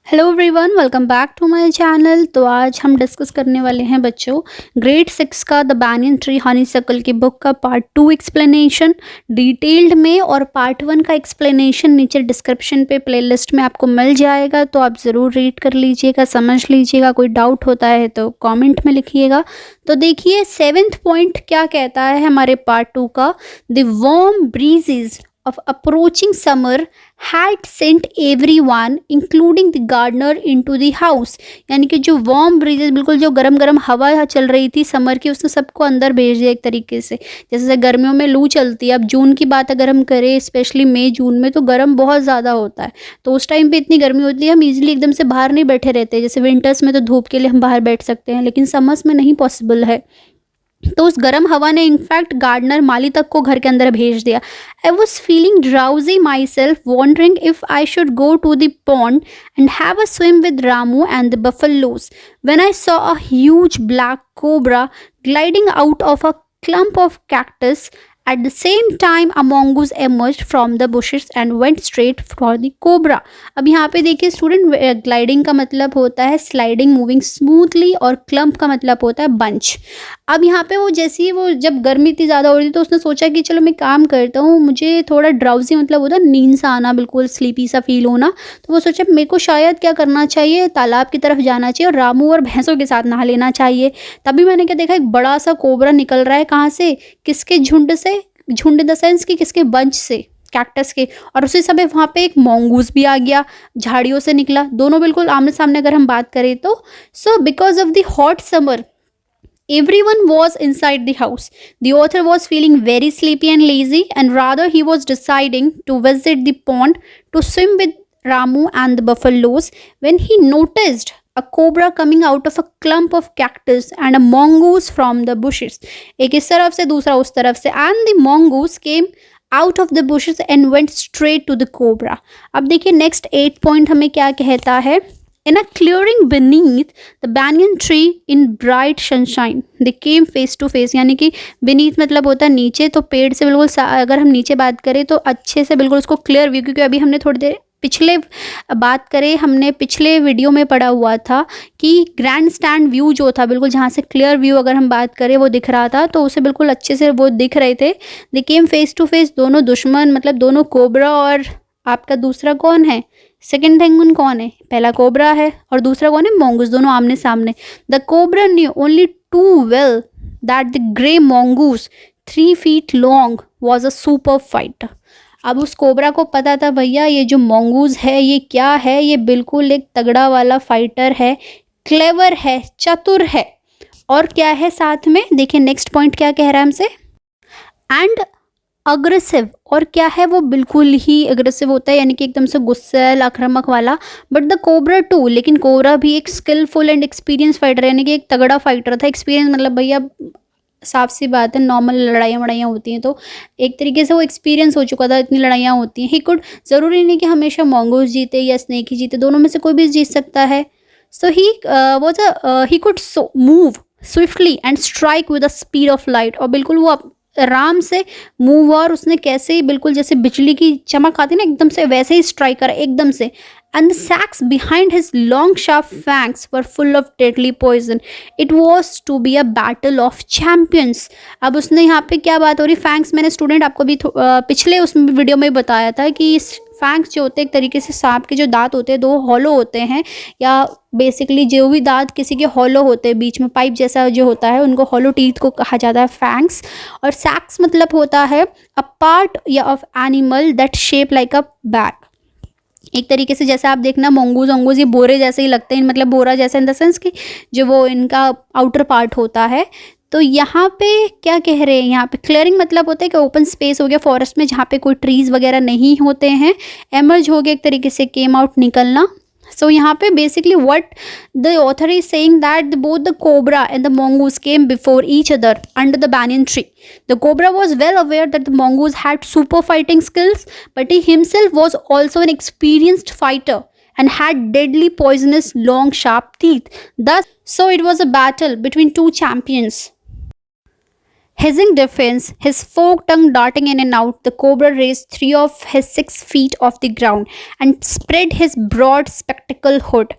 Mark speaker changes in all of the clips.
Speaker 1: Hello everyone, welcome back to my channel. तो आज हम डिस्कस करने वाले हैं बच्चों ग्रेड 6 का द बैनियन ट्री हनीसक्ल की बुक का पार्ट 2 एक्सप्लेनेशन डिटेल्ड में, और पार्ट 1 का एक्सप्लेनेशन नीचे डिस्क्रिप्शन पे प्लेलिस्ट में आपको मिल जाएगा। तो आप ज़रूर रीड कर लीजिएगा, समझ लीजिएगा। कोई डाउट होता है तो कमेंट में लिखिएगा। तो देखिए 7th पॉइंट क्या कहता है हमारे पार्ट 2 का। The warm breezes of approaching summer had sent everyone including the gardener into the house। यानी कि जो वार्म ब्रीजेस, बिल्कुल जो गरम गरम हवा चल रही थी समर की, उसने सबको अंदर भेज दिया एक तरीके से। जैसे गर्मियों में लू चलती है, अब जून की बात अगर हम करें स्पेशली मई जून में, तो गर्म बहुत ज़्यादा होता है। तो उस टाइम पे इतनी गर्मी होती है, हम इजीली एकदम से बाहर नहीं बैठे रहते। जैसे विंटर्स में तो धूप के लिए हम बाहर बैठ सकते हैं, लेकिन समर्स में नहीं पॉसिबल है। तो उस गर्म हवा ने इनफैक्ट गार्डनर माली तक को घर के अंदर भेज दिया। I was feeling drowsy myself, wondering if I should go to the pond and have a swim with Ramu and the buffaloes when I saw a huge black cobra gliding out of a clump of cactus. At the same time, a mongoose emerged from the bushes and went straight for the cobra। अब यहाँ पे देखिए student, gliding का मतलब होता है sliding, moving smoothly, और clump का मतलब होता है बंच। अब यहाँ पे वो जैसे ही वो जब गर्मी इतनी ज़्यादा हो रही थी, तो उसने सोचा कि चलो मैं काम करता हूँ, मुझे थोड़ा ड्राउजी मतलब होता है नींद सा आना, बिल्कुल स्लीपी सा फील होना। तो वो सोचा मेरे को शायद क्या करना चाहिए, तालाब की तरफ जाना चाहिए और रामू और भैंसों के साथ नहा लेना चाहिए। तभी मैंने क्या देखा, एक बड़ा सा कोबरा निकल रहा है। कहाँ से? किसके झुंड से? झुंड इन द सेंस कि किसके बंच से, कैक्टस के। और उसी समय वहाँ पे एक मोंगूस भी आ गया, झाड़ियों से निकला। दोनों बिल्कुल आमने सामने अगर हम बात करें तो। So because of the hot summer everyone was inside the house. The author was feeling very sleepy and lazy, and rather he was deciding to visit the pond to swim with Ramu and the buffaloes when he noticed a cobra coming out of a clump of cactus and a mongoose from the bushes। एक इस तरफ से दूसरा उस तरफ से, and the mongoose came out of the bushes and went straight to the cobra। अब देखिए नेक्स्ट 8 पॉइंट हमें क्या कहता है। In a clearing beneath the banyan tree in bright sunshine, they came face to face। यानी कि beneath मतलब होता है नीचे, तो पेड़ से बिल्कुल अगर हम नीचे बात करें तो अच्छे से बिल्कुल उसको क्लियर व्यू, क्योंकि अभी हमने थोड़ी देर पिछले बात करें, हमने पिछले वीडियो में पढ़ा हुआ था कि ग्रैंड स्टैंड व्यू जो था, बिल्कुल जहाँ से क्लियर व्यू अगर हम बात करें वो दिख रहा था, तो उसे बिल्कुल अच्छे से वो दिख रहे थे। दे केम फेस टू फेस, दोनों दुश्मन मतलब दोनों कोबरा और आपका दूसरा कौन है, सेकेंड पेंगुइन कौन है, पहला कोबरा है और दूसरा कौन है, मोंगूस, दोनों आमने सामने। The cobra knew only too well that the grey mongoose 3 feet long was a super fighter. अब उस कोबरा को पता था भैया ये जो मोंगूस है ये क्या है, ये बिल्कुल एक तगड़ा वाला फाइटर है, क्लेवर है, चतुर है, और क्या है साथ में। देखिए नेक्स्ट पॉइंट क्या कह रहा है हमसे, एंड अग्रेसिव, और क्या है वो बिल्कुल ही अग्रेसिव होता है, यानी कि एकदम से गुस्सैल आक्रामक वाला। बट द कोबरा टू, लेकिन कोबरा भी एक स्किलफुल एंड एक्सपीरियंस फाइटर, यानी कि एक तगड़ा फाइटर था। एक्सपीरियंस मतलब भैया साफ सी बात है, नॉर्मल लड़ाइयाँ वड़ाइयाँ होती हैं तो एक तरीके से वो एक्सपीरियंस हो चुका था, इतनी लड़ाइयाँ होती हैं। ही कुड, ज़रूरी नहीं कि हमेशा मोंगोस जीते या स्नेक ही जीते, दोनों में से कोई भी जीत सकता है। So he was he could move swiftly and strike with the speed of light, और बिल्कुल वो आराम से मूव, और उसने कैसे ही बिल्कुल जैसे बिजली की चमक आती ना एकदम से, वैसे ही स्ट्राइक करा एकदम से। And the sacs behind his long sharp fangs were full of deadly poison. It was to be a battle of champions. अब उसने यहाँ पे क्या बात हो रही, फैंग्स मैंने स्टूडेंट आपको भी पिछले उस वीडियो में बताया था कि फैंग्स जो होते हैं एक तरीके से सांप के जो दांत होते हैं दो हॉलो होते हैं, या बेसिकली जो भी दांत किसी के हॉलो होते हैं बीच में पाइप जैसा जो होता है, उनको हॉलो टीथ को कहा जाता है फैंग्स। और सैक्स मतलब होता है अ पार्ट या of animal that shape like a bag. एक तरीके से जैसे आप देखना मोंगूज वोंगूज ये बोरे जैसे ही लगते हैं, मतलब बोरा जैसा इन द सेंस कि जो वो इनका आउटर पार्ट होता है। तो यहाँ पे क्या कह रहे हैं, यहाँ पे क्लियरिंग मतलब होता है कि ओपन स्पेस हो गया फॉरेस्ट में जहाँ पे कोई ट्रीज वगैरह नहीं होते हैं। एमर्ज हो गया एक तरीके से, केम आउट निकलना। सो यहाँ पे basically what the author is saying that both the cobra and the mongoose came before each other under the banyan tree। The cobra was well aware that the mongoose had super fighting skills, but he himself was also an experienced fighter and had deadly poisonous long sharp teeth. Thus, so it was a battle between two champions. Hissing defense, his forked tongue darting in and out, the cobra raised 3 of his 6 feet off the ground and spread his broad spectacle hood.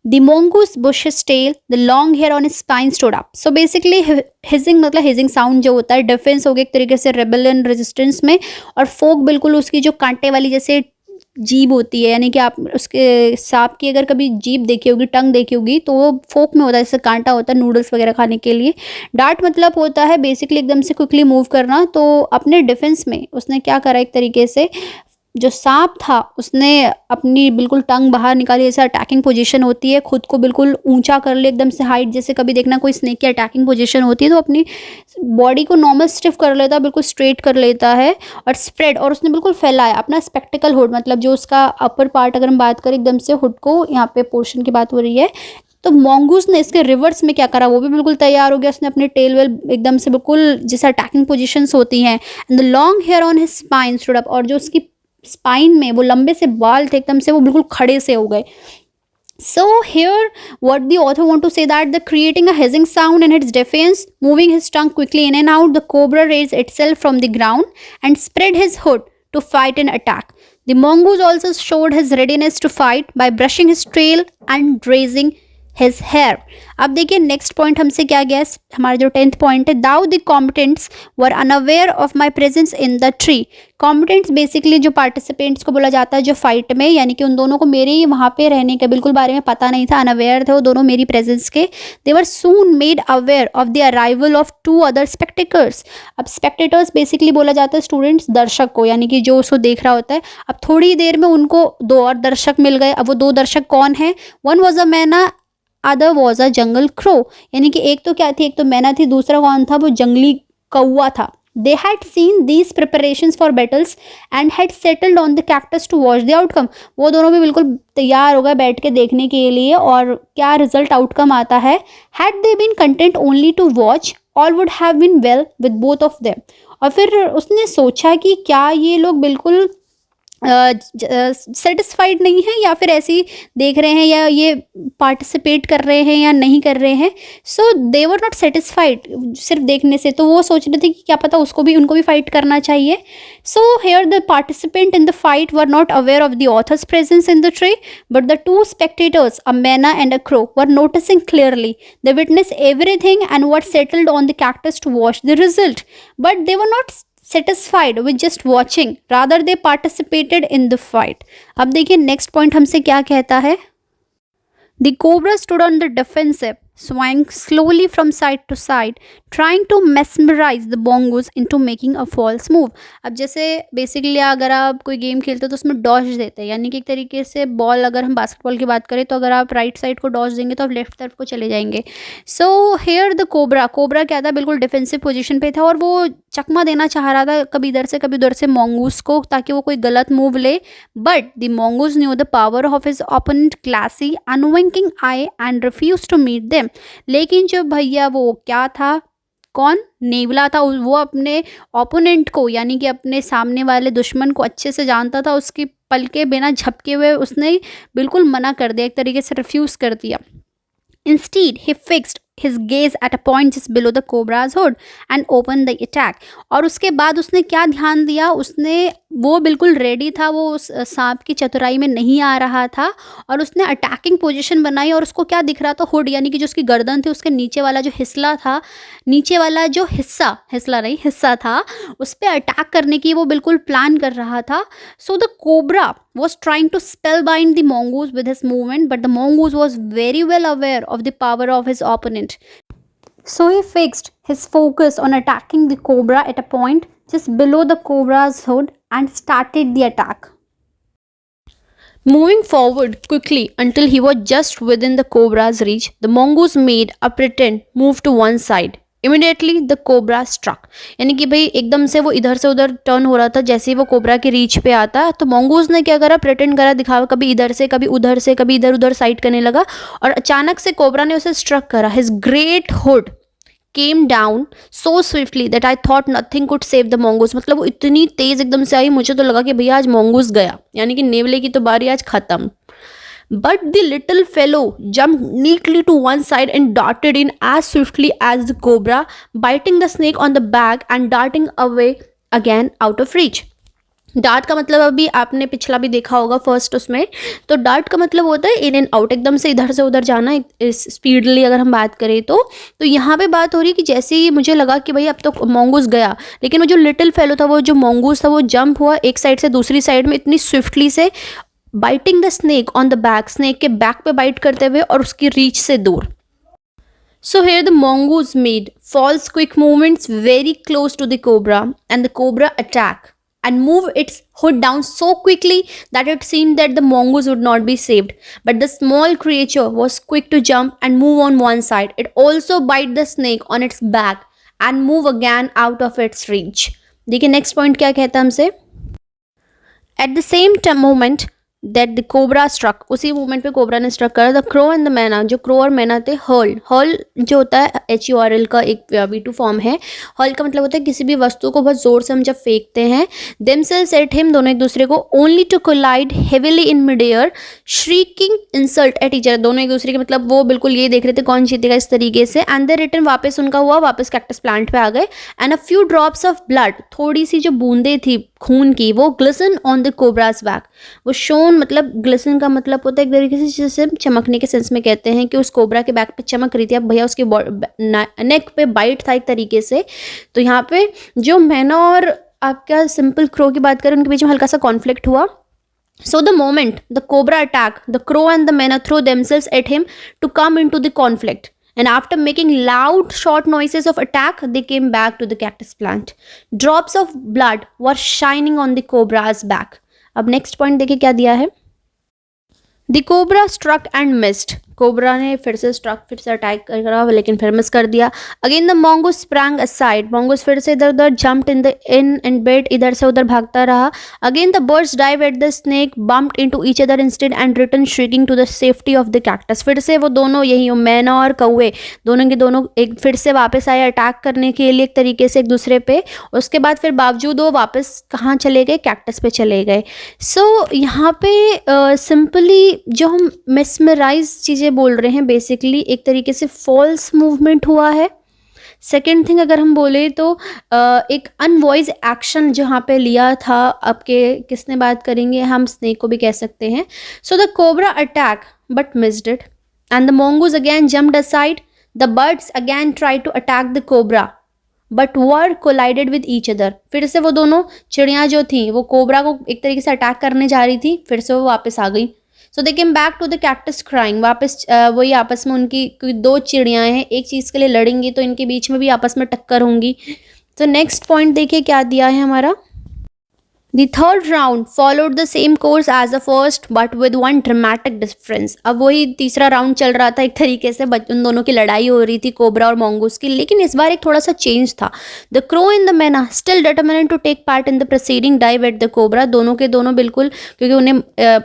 Speaker 1: The mongoose bushed his tail, the long hair on his spine stood up. So basically hissing मतलब hissing sound जो होता है defence हो गया एक तरीके से rebellion resistance में, और फोक बिल्कुल उसकी जो कांटे वाली जैसे जीभ होती है, यानी कि आप उसके सांप की अगर कभी जीभ देखी होगी, टंग देखी होगी, तो वो फोक में होता है, जैसे कांटा होता है नूडल्स वगैरह खाने के लिए। डार्ट मतलब होता है बेसिकली एकदम से क्विकली मूव करना। तो अपने डिफेंस में उसने क्या करा, एक तरीके से जो सांप था उसने अपनी बिल्कुल टंग बाहर निकाली, जैसे अटैकिंग पोजीशन होती है, खुद को बिल्कुल ऊंचा कर ले एकदम से हाइट, जैसे कभी देखना कोई स्नेक की अटैकिंग पोजीशन होती है तो अपनी बॉडी को नॉर्मल स्टिफ कर लेता है, बिल्कुल स्ट्रेट कर लेता है, और स्प्रेड, और उसने बिल्कुल फैलाया अपना स्पेक्टिकल हुड, मतलब जो उसका अपर पार्ट अगर हम बात करें एकदम से हुड को, यहाँ पे पोर्शन की बात हो रही है। तो मॉन्गूस ने इसके रिवर्स में क्या करा, वो भी बिल्कुल तैयार हो गया, उसने अपने टेल वेल एकदम से बिल्कुल जैसे अटैकिंग पोजीशंस होती हैं, and the long hair on his spine stood up, और जो उसकी स्पाइन में वो लंबे से बाल थे एकदम से वो बिल्कुल खड़े से हो गए। So here what the author want to say that the creating a hissing sound in its defense, moving his tongue quickly in and out, the cobra raised itself from the ground and spread his hood to fight and attack. The mongoose also showed his readiness to fight by brushing his tail and raising his hair. अब देखिए next point हमसे क्या गया, हमारा जो 10th point है, though the competents were unaware of my presence in the tree. Competents basically जो participants को बोला जाता है जो फाइट में, यानी कि उन दोनों को मेरे ही वहाँ पे रहने के बिल्कुल बारे में पता नहीं था, अनअवेयर थे वो दोनों मेरी प्रेजेंस के। They were soon made aware of the arrival of 2 other spectators. अब स्पेक्टेटर्स बेसिकली बोला जाता है स्टूडेंट्स दर्शक को, यानी कि जो उसको देख रहा होता है। अब थोड़ी देर में उनको 2 और दर्शक मिल गए। अब वो 2 दर्शक कौन है, वन वॉज अ मैना, other was a jungle crow, यानी कि एक तो क्या थी, एक तो मैना थी, दूसरा कौन था, वो जंगली कौवा था। They had seen these preparations for battles and had settled on the cactus to watch the outcome. वो दोनों भी बिल्कुल तैयार हो गए बैठ के देखने के लिए, और क्या रिजल्ट आउटकम आता है। Had they been content only to watch, all would have been well with both of them. और फिर उसने सोचा कि क्या ये लोग बिल्कुल सेटिस्फाइड नहीं है, या फिर ऐसी देख रहे हैं, या ये पार्टिसिपेट कर रहे हैं या नहीं कर रहे हैं। सो दे वर नॉट सेटिस्फाइड सिर्फ देखने से, तो वो सोच रहे थे कि क्या पता उनको भी फाइट करना चाहिए। So here the participant in the fight were not aware of the author's presence in the tree, but the 2 spectators, a myna and a crow, were noticing clearly. They witness everything and were settled on the cactus to watch the result, but they were not satisfied with just watching, rather they participated in the fight. अब देखिए next point हमसे क्या कहता है। The cobra stood on the defensive, swaying slowly from side to side, trying to mesmerize the mongoose into making a false move. अब जैसे basically अगर आप कोई गेम खेलते हो तो उसमें डॉज देते हैं, यानी कि एक तरीके से बॉल, अगर हम बास्केटबॉल की बात करें तो अगर आप राइट साइड को डॉज देंगे तो आप लेफ्ट तरफ को चले जाएंगे। सो हेयर द कोबरा क्या था, बिल्कुल डिफेंसिव पोजीशन पे था, और वो चकमा देना चाह रहा था कभी इधर से कभी उधर से mongoose को, ताकि वो कोई गलत मूव ले। But the mongoose knew the power of his opponent glassy unwinking eye and refused to meet them. लेकिन जो भैया वो क्या था, कौन, नेवला था, वो अपने ओपोनेंट को, यानी कि अपने सामने वाले दुश्मन को अच्छे से जानता था। उसकी पलके बिना झपके हुए उसने बिल्कुल मना कर दिया, एक तरीके से रिफ्यूज कर दिया। Instead, he fixed his gaze at a point just below the cobra's hood and opened the attack. और उसके बाद उसने क्या ध्यान दिया, उसने वो बिल्कुल रेडी था, वो उस सांप की चतुराई में नहीं आ रहा था, और उसने अटैकिंग पोजीशन बनाई। और उसको क्या दिख रहा था, हुड, यानी कि जो उसकी गर्दन थी उसके नीचे वाला जो हिस्सा था, नीचे वाला जो हिस्सा था, उस पर अटैक करने की वो बिल्कुल प्लान कर रहा था। सो the cobra was trying to spellbind the mongoose with his movement, but the mongoose was very well aware of the power of his opponent. So he fixed his focus on attacking the cobra at a point just below the cobra's hood and started the attack. Moving forward quickly until he was just within the cobra's reach, the mongoose made a pretend move to one side. Immediately the cobra struck, यानी कि भाई एकदम से वो इधर से उधर turn हो रहा था। जैसे ही वो कोबरा के रीच पे आता तो मंगूज ने क्या करा, प्रिटेंड करा, दिखावा, कभी इधर से कभी उधर से, कभी इधर उधर साइड करने लगा, और अचानक से कोबरा ने उसे स्ट्रक करा। His great hood came down so swiftly that I thought nothing could save the mongoose। मतलब वो इतनी तेज एकदम से आई, मुझे तो लगा कि भैया आज mongoose गया, यानी कि नेवले की तो बारी आज खत्म। but the little fellow jumped neatly to one side and darted in as swiftly as the cobra, biting the snake on the back and darting away again out of reach. Dart का मतलब अभी आपने पिछला भी देखा होगा first उसमें, तो डार्ट का मतलब होता है इन एंड आउट, एकदम से इधर से उधर जाना स्पीडली अगर हम बात करें तो यहाँ पे बात हो रही है कि जैसे ही मुझे लगा कि भाई अब तो मोंगूस गया, लेकिन वो जो लिटिल फेलो था, वो जो मोंगूस था, वो जंप हुआ एक साइड से दूसरी साइड में इतनी स्विफ्टली से, biting the snake on the back, snake के बैक पे बाइट करते हुए और उसकी रीच से दूर. So here the mongoose made false quick movements very close to the cobra, and the cobra attacked and moved its hood down so quickly that it seemed that the mongoose would not be saved. But the small creature was quick to jump and move on one side. It also bite the snake on its back and move again out of its reach. देखिए next point क्या कहता है हमसे. At the same moment that the cobra struck, उसी movement पे cobra ने struck करा, the crow and the मैना, जो क्रो और मैना थे, हर्ल जो होता है HURL का एक V2 फॉर्म है. हर्ल का मतलब होता है किसी भी वस्तु को बहुत जोर से हम जब फेंकते हैं. देमसेल्व्स एट हिम, दोनों एक दूसरे को, only to collide heavily in mid air, shrieking insult at each other, दोनों एक दूसरे के मतलब वो बिल्कुल ये देख रहे थे कौन जीतेगा इस तरीके से. एंड दे रिटर्न, वापस उनका हुआ, वापस कैक्टस प्लांट पे आ गए. And a few drops of blood, थोड़ी सी जो बूंदे थी खून की, वो glisten on the cobras back. वो शोन मतलब ग्लिसन का मतलब होता है एक तरीके से जैसे चमकने के सेंस में कहते हैं कि उस कोबरा के बैक पे चमक रही थी. अब भैया उसके नेक पे बाइट था एक तरीके से. तो यहाँ पे जो मैना और आपका सिंपल क्रो की बात करें, उनके बीच में हल्का सा कॉन्फ्लिक्ट हुआ. So the moment the cobra attacked, the crow and the mena threw themselves at him to come into the conflict. And after making loud short noises of attack, they came back to the cactus plant. Drops of blood were shining on the cobra's back. अब next point देखिए क्या दिया है. The cobra struck and missed. Cobra ने फिर से struck, फिर से अटैक करा, लेकिन फिर मिस कर दिया. Again the mongoose sprang aside. mongoose फिर से इधर उधर jumped in and bit, इधर से उधर भागता रहा. Again the birds dive at the snake, bumped into each other instead and returned shrieking to the safety of the cactus. फिर से वो दोनों यही मैना और कौवे दोनों के दोनों एक फिर से वापस आए अटैक करने के लिए एक तरीके से एक दूसरे पे. उसके बाद फिर बावजूद वो वापस कहाँ चले गए, कैक्टस पे चले गए. सो यहाँ पे सिंपली जो हम मेस्मराइज चीज़ें बोल रहे हैं, बेसिकली एक तरीके से फॉल्स मूवमेंट हुआ है. सेकेंड थिंग अगर हम बोले तो एक अनवॉइस एक्शन जहाँ पे लिया था, आपके किसने बात करेंगे, हम स्नेक को भी कह सकते हैं. So the cobra attack but missed it and the mongoose again jumped aside. The birds again try to attack the cobra but were collided with each other. फिर से वो दोनों चिड़ियाँ जो थी वो कोबरा को एक तरीके से अटैक करने जा रही थी, फिर से वो वापस आ गई. So they came back to the cactus crying. वापस वही आपस में उनकी दो चिड़ियाँ हैं, एक चीज़ के लिए लड़ेंगी तो इनके बीच में भी आपस में टक्कर होंगी. तो नेक्स्ट पॉइंट देखिए क्या दिया है हमारा. The third round followed the same course as the first but with one dramatic difference. अब वही तीसरा राउंड चल रहा था एक तरीके से, उन दोनों की लड़ाई हो रही थी कोबरा और mongoose की, लेकिन इस बार एक थोड़ा सा चेंज था. The crow and the mena still determined to take part in the preceding dive at the cobra. दोनों के दोनों बिल्कुल, क्योंकि उन्हें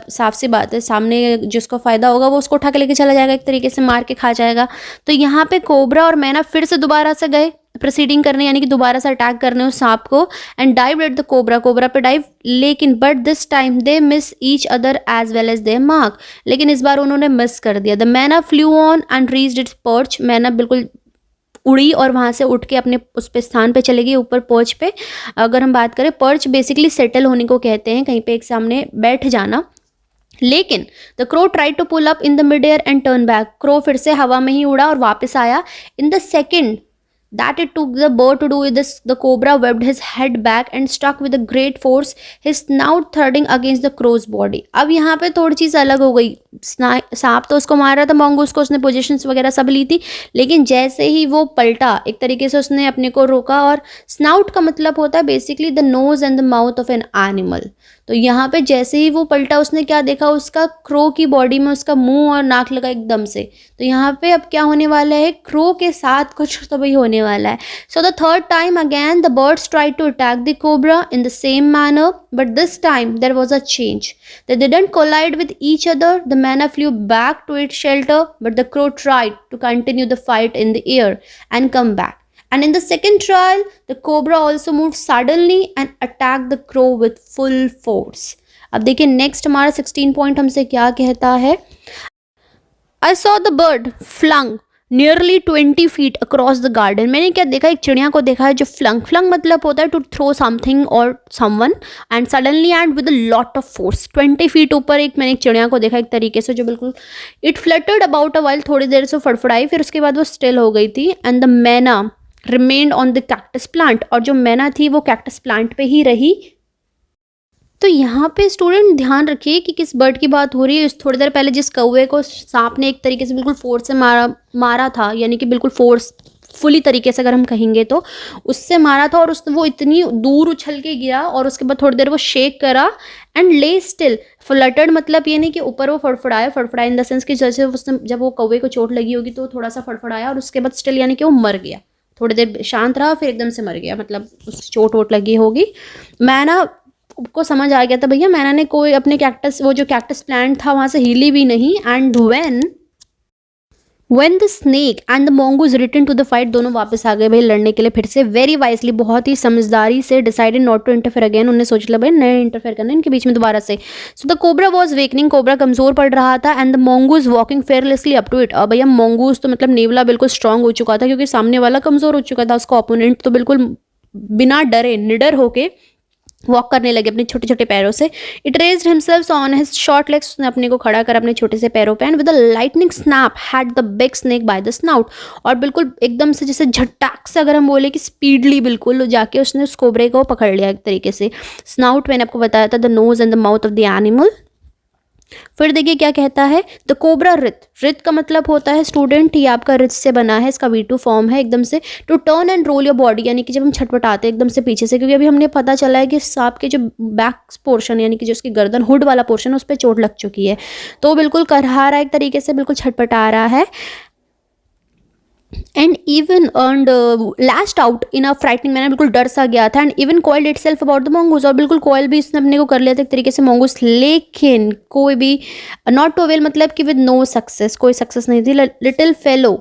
Speaker 1: साफ सी बात है सामने जिसको फायदा होगा वो उसको उठा के लेके चला जाएगा, एक तरीके से मार के खा जाएगा. तो यहाँ पे कोबरा और मैना फिर से दोबारा से गए प्रोसीडिंग करने, यानी कि दोबारा से अटैक करने उस सांप को. And dive at the cobra, cobra पे डाइव, लेकिन but this time they miss each other as well as they mark. लेकिन इस बार उन्होंने मिस कर दिया. The myna flew on and reached its perch. मैना बिल्कुल उड़ी और वहाँ से उठ के अपने उस पे स्थान पे चले गई ऊपर पर्च पे. अगर हम बात करें, पर्च बेसिकली सेटल होने को कहते हैं, कहीं पे एक सामने बैठ जाना. लेकिन the crow try to pull up in the mid air and turn back. Crow फिर से हवा में ही उड़ा और वापस आया. In the second that it took the bird to do with this, the cobra webbed his head back and struck with a great force, his snout thudding against the crow's body. अब यहाँ पे थोड़ी चीज़ अलग हो गई. सांप तो उसको मार रहा था, mongoose को उसने पोजीशंस वगैरह सब ली थी, लेकिन जैसे ही वो पलटा एक तरीके से उसने अपने को रोका. और स्नाउट का मतलब होता है basically the nose and the mouth of an animal. तो यहाँ पे जैसे ही वो पलटा, उसने क्या देखा, उसका क्रो की बॉडी में उसका मुंह और नाक लगा एकदम से. तो यहाँ पे अब क्या होने वाला है, क्रो के साथ कुछ तो भी होने वाला है. So the third time again the birds tried to attack the cobra in the same manner, but this time there was a change. They didn't collide with each other. The myna flew back to its shelter, but the crow tried to continue the fight in the air and come back. And in the second trial, the cobra also moved suddenly and attacked the crow with full force. अब देखिए next हमारा 16 point हमसे क्या कहता है। I saw the bird flung nearly 20 feet across the garden. मैंने क्या देखा, एक चिड़िया को देखा है जो फ्लंग मतलब होता है टू थ्रो समथिंग और someone and suddenly and with a lot of force. 20 feet ऊपर एक मैंने एक चिड़िया को देखा एक तरीके से जो बिल्कुल it fluttered about a while, थोड़ी देर से फड़फड़ाई, फिर उसके बाद वो स्टिल हो गई थी। एंड द मैना remained on the cactus plant, और जो मैना थी वो कैक्टस प्लांट पे ही रही। तो यहाँ पे स्टूडेंट ध्यान रखिए कि किस बर्ड की बात हो रही है। थोड़ी देर पहले जिस कौवे को सांप ने एक तरीके से बिल्कुल फोर्स से मारा था, यानी कि बिल्कुल फोर्सफुली तरीके से अगर हम कहेंगे तो उससे मारा था, और वो इतनी दूर उछल के गिरा और उसके बाद थोड़ी देर वो शेक करा एंड ले स्टिल। फ्लटर्ड मतलब ये नहीं कि ऊपर वो फड़फड़ाया इन द सेंस कि जैसे उसने जब वो कौवे को चोट लगी होगी तो थोड़ा सा फड़फड़ाया और उसके बाद स्टिल यानी कि वो मर गया। थोड़ी देर शांत रहा फिर एकदम से मर गया, मतलब उस चोट वोट लगी होगी। मैना को समझ आ गया था भैया मैना ने कोई अपने कैक्टस, वो जो कैक्टस प्लांट था वहां से हिली भी नहीं। And when the snake and the mongoose return to the fight, दोनों वापस आ गए भाई लड़ने के लिए फिर से। वेरी वाइजली, बहुत ही समझदारी से, decided not to interfere again, उन्होंने सोच लिया भाई नहीं इंटरफेयर करना इनके बीच में दोबारा से। So the cobra was weakening, cobra कमजोर पड़ रहा था। And the mongoose walking fearlessly up to it. अब भैया मोंगूज तो मतलब नेवला बिल्कुल स्ट्रांग हो चुका था क्योंकि सामने वाला कमजोर हो चुका था, उसका ओपोनेंट तो बिल्कुल बिना डरे निडर होके वॉक करने लगे अपने छोटे छोटे पैरों से। It raised himself on his short legs, उसने अपने को खड़ा कर अपने छोटे से पैरों पे। And with a lightning snap had the big snake by the snout, और बिल्कुल एकदम से जैसे झटाक से अगर हम बोले कि स्पीडली बिल्कुल जाके उसने उस कोबरे को पकड़ लिया एक तरीके से। स्नाउट मैंने आपको बताया था the nose and the mouth of the animal. फिर देखिए क्या कहता है, द कोबरा रिथ का मतलब होता है स्टूडेंट, ये आपका रिथ से बना है, इसका V2 फॉर्म है एकदम से। To turn and roll your body, यानी कि जब हम छटपटाते हैं एकदम से पीछे से, क्योंकि अभी हमने पता चला है कि सांप के जो बैक पोर्शन यानी कि जो उसकी गर्दन हुड वाला पोर्शन है उस पर चोट लग चुकी है, तो बिल्कुल करहा रहा है एक तरीके से, बिल्कुल छटपटा रहा है। And even earned lashed out in a frightening manner, बिल्कुल डर सा गया था। And even coiled itself about the mongoose, और बिल्कुल कॉइल भी इसने अपने को कर लिया था एक तरीके से मोंगूज। लेकिन कोई भी नॉट टू अवेल मतलब कि विद नो सक्सेस, कोई सक्सेस नहीं थी। Little fellow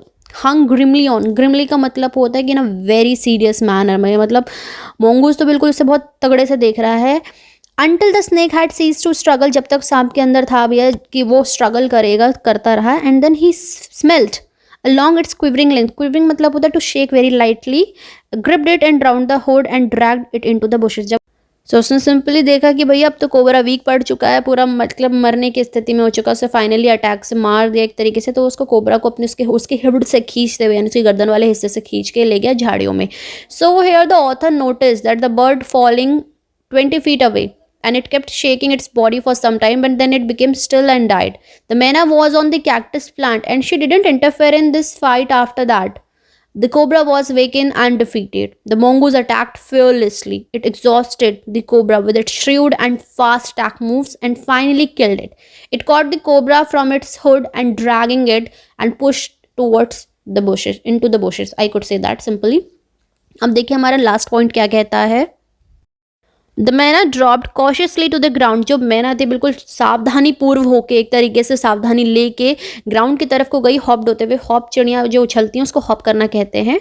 Speaker 1: hung grimly on, grimly का मतलब होता है कि ना वेरी सीरियस मैनर में, मतलब मोंगूज तो बिल्कुल उसे बहुत तगड़े से देख रहा है। Until the snake had ceased to struggle, जब तक सांप के अंदर था भैया कि वो स्ट्रगल करेगा, करता रहा। And then he smelt along its quivering length, quivering मतलब होता है to shake very lightly, gripped it and round the hood and dragged it into the bushes। जब so उसने सिंपली देखा कि भैया अब तो कोबरा वीक पड़ चुका है, पूरा मतलब मरने की स्थिति में हो चुका है, उसे फाइनली अटैक से मार दिया एक तरीके से, तो उसको कोबरा को अपने उसके हिब्ड से खींचते हुए यानी उसकी गर्दन वाले हिस्से से खींच के ले गया झाड़ियों में। So here the author notice that the bird falling 20 feet away, and it kept shaking its body for some time, but then it became still and died. The Mena was on the cactus plant, and she didn't interfere in this fight after that. The cobra was wakened and defeated. The mongoose attacked fearlessly. It exhausted the cobra with its shrewd and fast attack moves and finally killed it. It caught the cobra from its hood and dragging it and pushed towards the bushes, into the bushes. I could say that simply. अब देखिए हमारा last point क्या कहता है। The myna dropped cautiously to the ground, जो मैना थी बिल्कुल सावधानी पूर्व होके एक तरीके से सावधानी लेके ग्राउंड की तरफ को गई, हॉप्ड होते हुए। हॉप चिड़िया जो उछलती हैं उसको हॉप करना कहते हैं।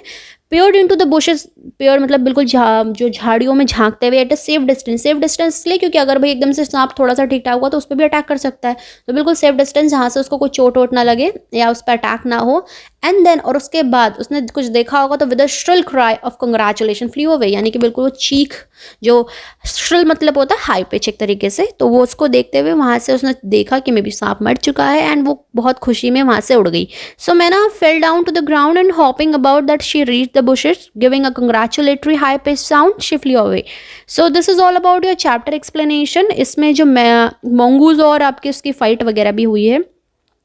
Speaker 1: Paired into the bushes, pair मतलब बिल्कुल जो झाड़ियों में झांकते हुए। At a safe distance, safe distance इसलिए क्योंकि अगर भाई एकदम से सांप थोड़ा सा ठीक ठाक हुआ तो उस पर भी अटैक कर सकता है, तो बिल्कुल सेफ डिस्टेंस जहाँ से उसको कोई चोट वोट ना लगे या उस पर अटैक ना हो। एंड देन और उसके बाद उसने कुछ देखा होगा तो with a shrill cry of congratulation flee away, यानी कि बिल्कुल वो चीख, जो श्रिल मतलब होता है हाई पिच एक तरीके से, तो वो उसको देखते हुए वहाँ से उसने देखा कि मे बी सांप मर चुका है एंड वो बहुत खुशी में वहाँ से उड़ गई। So myna fell down to the ground and hopping about that she reach the bushes, giving a congratulatory high pitched sound, she flew away. So this is all about your chapter explanation. इसमें जो mongoose और आपके उसकी fight वगैरह भी हुई है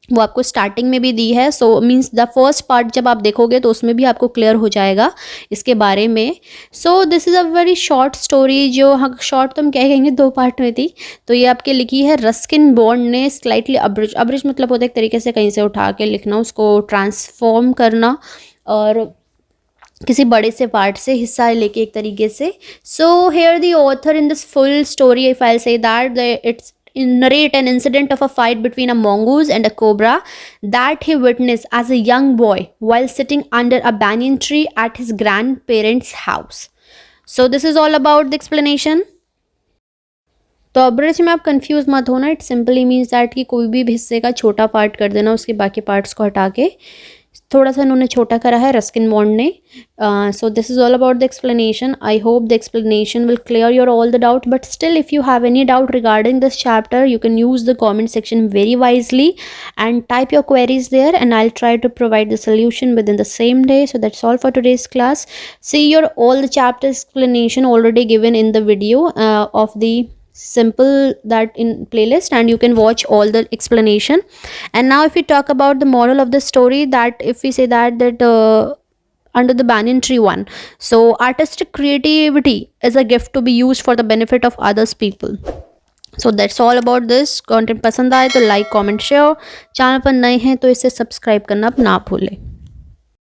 Speaker 1: वो आपको स्टार्टिंग में भी दी है। So means the first part जब आप देखोगे तो उसमें भी आपको क्लियर हो जाएगा इसके बारे में। So this is a very short story, जो हाँ शॉर्ट तो हम क्या कहेंगे 2 पार्ट में थी। तो ये आपके लिखी है रस्किन बॉन्ड ने, स्लाइटली अब्रिज, अब्रिज मतलब होता है एक तरीके से कहीं से उठा के लिखना, उसको ट्रांसफॉर्म करना और किसी बड़े से पार्ट से हिस्सा लेके एक तरीके से। सो here the author in this full story, if I say that it's narrate an incident of a fight between a mongoose and a cobra that he witnessed as a young boy while sitting under a banyan tree at his grandparents' house. So this is all about the explanation. तो abridge में आप confuse मत होना, it simply means that कि कोई भी हिस्से का छोटा पार्ट कर देना, उसके बाकी पार्ट्स को हटा के थोड़ा सा इन्होंने छोटा करा है रस्किन बॉन्ड ने. So this is all about the explanation. I hope the explanation will clear your all the doubt, but still if you have any doubt regarding this chapter, you can use the comment section very wisely and type your queries there, and I'll try to provide the solution within the same day. So that's all for today's class. See your all the chapter explanation already given in the video of the simple that in playlist, and you can watch all the explanation. And now if we talk about the moral of the story, that if we say that under the banyan tree one, so artistic creativity is a gift to be used for the benefit of others people. So that's all about this. content पसंद आए तो like comment share, channel पर नए हैं तो इसे subscribe करना ना भूलें.